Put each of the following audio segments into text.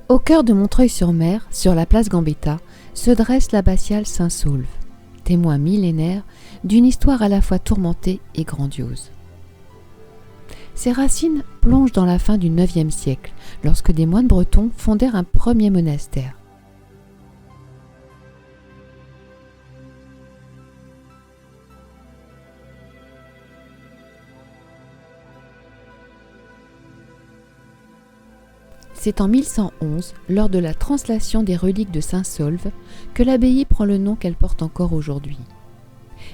Au cœur de Montreuil-sur-Mer, sur la place Gambetta, se dresse l'abbatiale Saint-Saulve, témoin millénaire d'une histoire à la fois tourmentée et grandiose. Ses racines plongent dans la fin du IXe siècle, lorsque des moines bretons fondèrent un premier monastère. C'est en 1111, lors de la translation des reliques de Saint-Saulve, que l'abbaye prend le nom qu'elle porte encore aujourd'hui.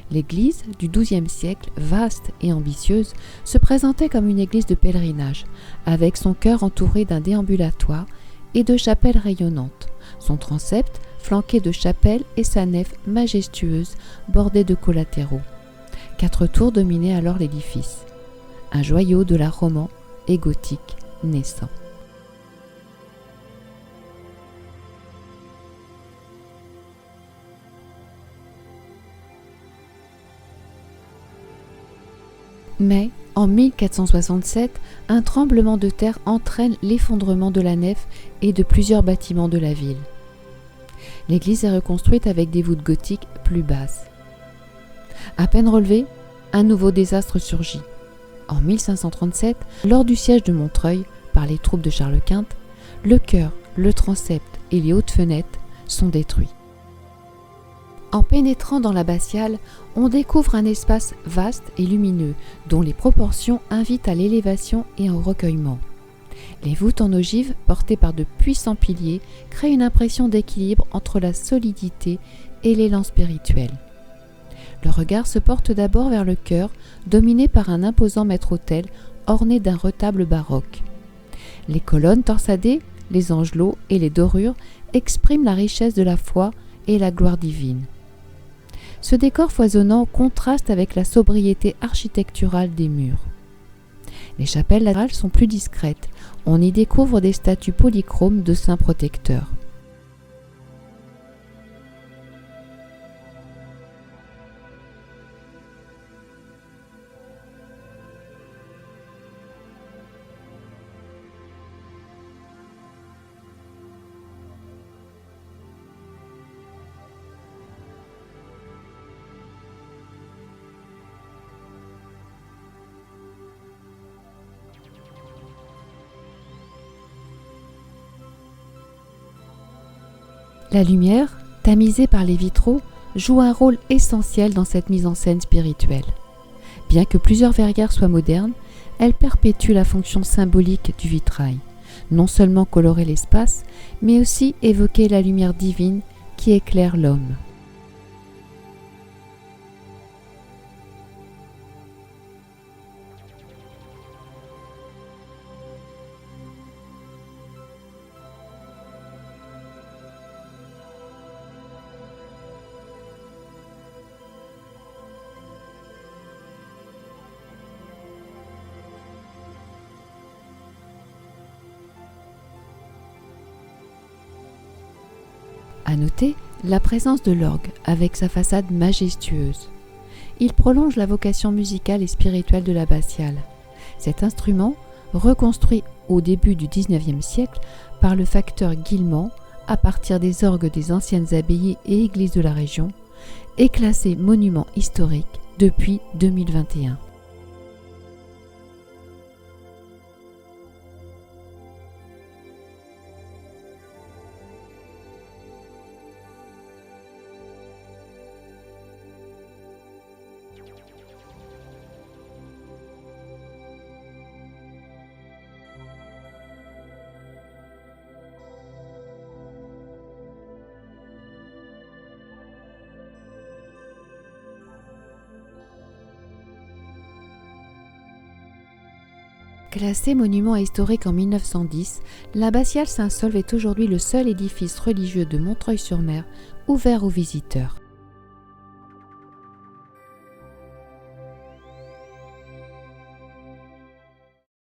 L'église du XIIe siècle, vaste et ambitieuse, se présentait comme une église de pèlerinage, avec son chœur entouré d'un déambulatoire et de chapelles rayonnantes, son transept flanqué de chapelles et sa nef majestueuse bordée de collatéraux. 4 tours dominaient alors l'édifice, un joyau de l'art roman et gothique naissant. Mais, en 1467, un tremblement de terre entraîne l'effondrement de la nef et de plusieurs bâtiments de la ville. L'église est reconstruite avec des voûtes gothiques plus basses. À peine relevé, un nouveau désastre surgit. En 1537, lors du siège de Montreuil par les troupes de Charles Quint, le chœur, le transept et les hautes fenêtres sont détruits. En pénétrant dans l'abbatiale, on découvre un espace vaste et lumineux, dont les proportions invitent à l'élévation et au recueillement. Les voûtes en ogive, portées par de puissants piliers, créent une impression d'équilibre entre la solidité et l'élan spirituel. Le regard se porte d'abord vers le chœur, dominé par un imposant maître-autel orné d'un retable baroque. Les colonnes torsadées, les angelots et les dorures expriment la richesse de la foi et la gloire divine. Ce décor foisonnant contraste avec la sobriété architecturale des murs. Les chapelles latérales sont plus discrètes. On y découvre des statues polychromes de saints protecteurs. La lumière, tamisée par les vitraux, joue un rôle essentiel dans cette mise en scène spirituelle. Bien que plusieurs verrières soient modernes, elles perpétuent la fonction symbolique du vitrail, non seulement colorer l'espace, mais aussi évoquer la lumière divine qui éclaire l'homme. À noter la présence de l'orgue avec sa façade majestueuse. Il prolonge la vocation musicale et spirituelle de l'abbatiale. Cet instrument, reconstruit au début du XIXe siècle par le facteur Guillemant à partir des orgues des anciennes abbayes et églises de la région, est classé monument historique depuis 2021. Classé monument historique en 1910, l'abbatiale Saint-Saulve est aujourd'hui le seul édifice religieux de Montreuil-sur-Mer ouvert aux visiteurs.